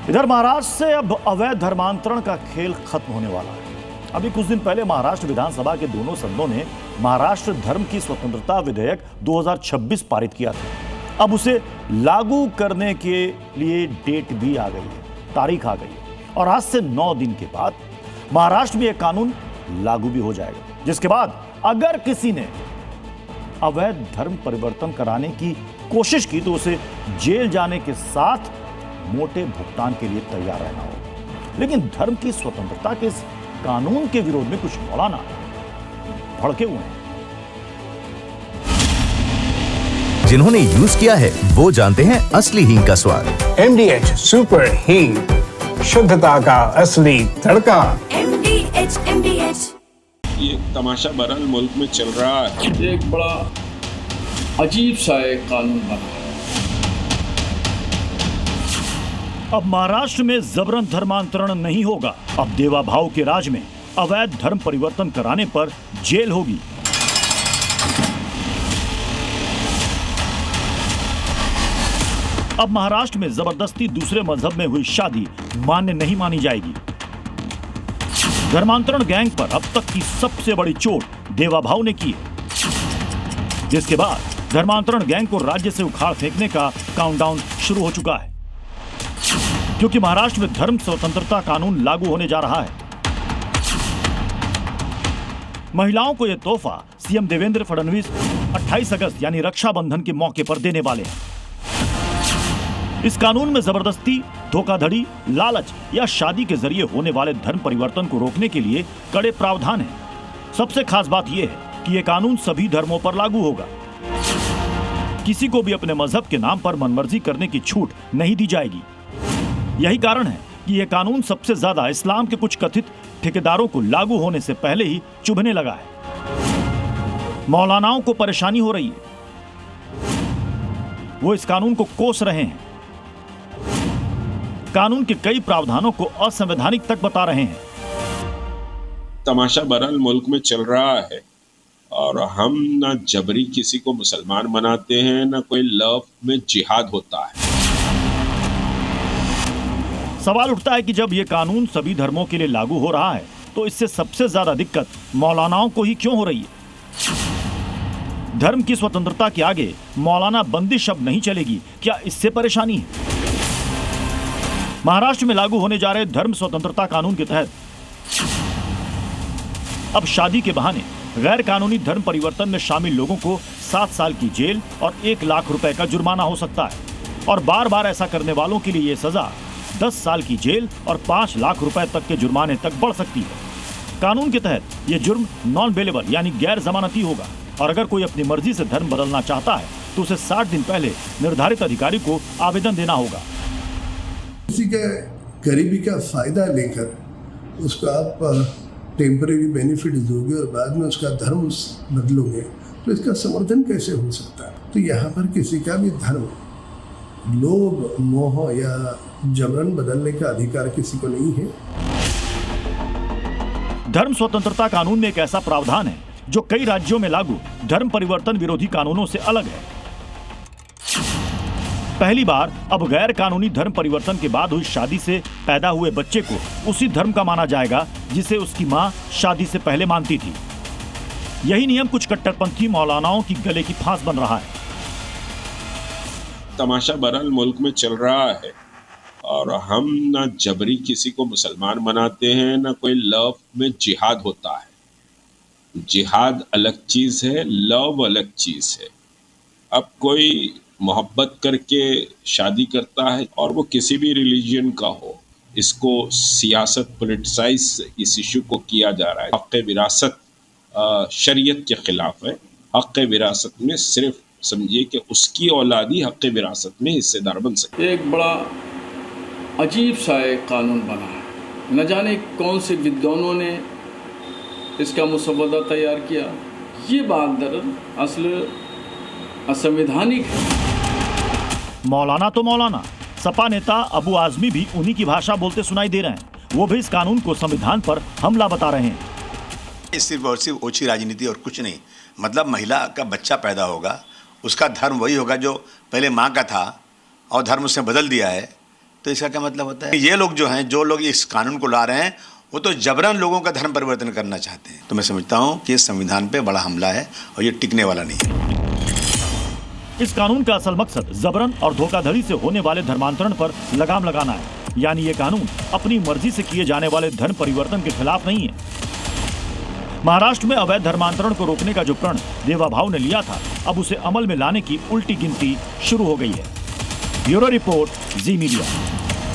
इधर महाराष्ट्र से अब अवैध धर्मांतरण का खेल खत्म होने वाला है। अभी कुछ दिन पहले महाराष्ट्र विधानसभा के दोनों सदनों ने महाराष्ट्र धर्म की स्वतंत्रता विधेयक 2026 पारित किया था। अब उसे लागू करने के लिए डेट भी आ गई है, तारीख आ गई है और आज से 9 दिन के बाद महाराष्ट्र में यह कानून लागू भी हो जाएगा, जिसके बाद अगर किसी ने अवैध धर्म परिवर्तन कराने की कोशिश की तो उसे जेल जाने के साथ मोटे भुगतान के लिए तैयार रहना होगा। लेकिन धर्म की स्वतंत्रता के इस कानून के विरोध में कुछ मौलाना भड़के हुए हैं। जिन्होंने यूज किया है वो जानते हैं असली हींग का स्वाद। MDH सुपर हींग, शुद्धता का असली तड़का। MDH ये तमाशा बहरहाल मुल्क में चल रहा है। एक बड़ा अजीब सा एक कानून बना है। अब महाराष्ट्र में जबरन धर्मांतरण नहीं होगा। अब देवा भाव के राज में अवैध धर्म परिवर्तन कराने पर जेल होगी। अब महाराष्ट्र में जबरदस्ती दूसरे मजहब में हुई शादी मान्य नहीं मानी जाएगी। धर्मांतरण गैंग पर अब तक की सबसे बड़ी चोट देवा भाव ने की है, जिसके बाद धर्मांतरण गैंग को राज्य से उखाड़ फेंकने का काउंटडाउन शुरू हो चुका है, क्योंकि महाराष्ट्र में धर्म स्वतंत्रता कानून लागू होने जा रहा है। महिलाओं को यह तोहफा सीएम देवेंद्र फडणवीस 28 अगस्त यानी रक्षाबंधन के मौके पर देने वाले हैं। इस कानून में जबरदस्ती, धोखाधड़ी, लालच या शादी के जरिए होने वाले धर्म परिवर्तन को रोकने के लिए कड़े प्रावधान हैं। सबसे खास बात यह है कि यह कानून सभी धर्मों पर लागू होगा। किसी को भी अपने मजहब के नाम पर मनमर्जी करने की छूट नहीं दी जाएगी। यही कारण है कि यह कानून सबसे ज्यादा इस्लाम के कुछ कथित ठेकेदारों को लागू होने से पहले ही चुभने लगा है। मौलानाओं को परेशानी हो रही है, वो इस कानून को कोस रहे हैं, कानून के कई प्रावधानों को असंवैधानिक तक बता रहे हैं। तमाशा बहरहाल मुल्क में चल रहा है और हम ना जबरी किसी को मुसलमान बनाते हैं, ना कोई लव में जिहाद होता है। सवाल उठता है कि जब यह कानून सभी धर्मों के लिए लागू हो रहा है तो इससे सबसे ज्यादा दिक्कत मौलानाओं को ही क्यों हो रही है? धर्म की स्वतंत्रता के आगे मौलाना बंदिश अब नहीं चलेगी, क्या इससे परेशानी है? महाराष्ट्र में लागू होने जा रहे धर्म स्वतंत्रता कानून के तहत अब शादी के बहाने गैर कानूनी धर्म परिवर्तन में शामिल लोगों को 7 साल की जेल और 1 लाख रुपए का जुर्माना हो सकता है और बार बार ऐसा करने वालों के लिए यह सजा 10 साल की जेल और 5 लाख रुपए तक के जुर्माने तक बढ़ सकती है। कानून के तहत यह जुर्म नॉन बेलेबल यानी गैर जमानती होगा और अगर कोई अपनी मर्जी से धर्म बदलना चाहता है तो उसे 60 दिन पहले निर्धारित अधिकारी को आवेदन देना होगा। किसी के गरीबी का फायदा लेकर उसको आप टेम्परेरी बेनिफिट दोगे और बाद में उसका धर्म बदलोगे तो इसका समर्थन कैसे हो सकता है? तो यहाँ पर किसी का भी धर्म लोभ, मोह या जबरन बदलने का अधिकार किसी को नहीं है। धर्म स्वतंत्रता कानून में एक ऐसा प्रावधान है जो कई राज्यों में लागू धर्म परिवर्तन विरोधी कानूनों से अलग है। पहली बार अब गैर कानूनी धर्म परिवर्तन के बाद हुई शादी से पैदा हुए बच्चे को उसी धर्म का माना जाएगा जिसे उसकी मां शादी से पहले मानती थी। यही नियम कुछ कट्टरपंथी मौलानाओं की गले की फांस बन रहा है। तमाशा बहरहाल मुल्क में चल रहा है और हम ना जबरी किसी को मुसलमान बनाते हैं, ना कोई लव में जिहाद होता है। जिहाद अलग चीज है, लव अलग चीज है। अब कोई मोहब्बत करके शादी करता है और वो किसी भी रिलीजन का हो, इसको सियासत पॉलिटिसाइज इस इशू को किया जा रहा है। हक़ विरासत शरीयत के खिलाफ है। हक़ विरासत में सिर्फ समझिए कि उसकी औलाद ही हक़ विरासत में हिस्सेदार बन सके। एक बड़ा अजीब सा एक कानून बना है। न जाने कौन से विद्वानों ने इसका मुसवदा तैयार किया। ये बात दरअसल असंवैधानिक है। मौलाना तो मौलाना, सपा नेता अबू आजमी भी उन्हीं की भाषा बोलते सुनाई दे रहे हैं। वो भी इस कानून को संविधान पर हमला बता रहे हैं। सिर्फ और सिर्फ ओछी राजनीति और कुछ नहीं। मतलब महिला का बच्चा पैदा होगा, उसका धर्म वही होगा जो पहले माँ का था और धर्म उसने बदल दिया है, तो इसका क्या मतलब होता है? ये लोग जो हैं, जो लोग इस कानून को ला रहे हैं, वो तो जबरन लोगों का धर्म परिवर्तन करना चाहते हैं। तो मैं समझता हूँ कि इस संविधान पे बड़ा हमला है और ये टिकने वाला नहीं है। इस कानून का असल मकसद जबरन और धोखाधड़ी से होने वाले धर्मांतरण पर लगाम लगाना है। यानी ये कानून अपनी मर्जी से किए जाने वाले धर्म परिवर्तन के खिलाफ नहीं है। महाराष्ट्र में अवैध धर्मांतरण को रोकने का जो प्रण देवाभाऊ ने लिया था, अब उसे अमल में लाने की उल्टी गिनती शुरू हो गई है। ब्यूरो रिपोर्ट, जी मीडिया।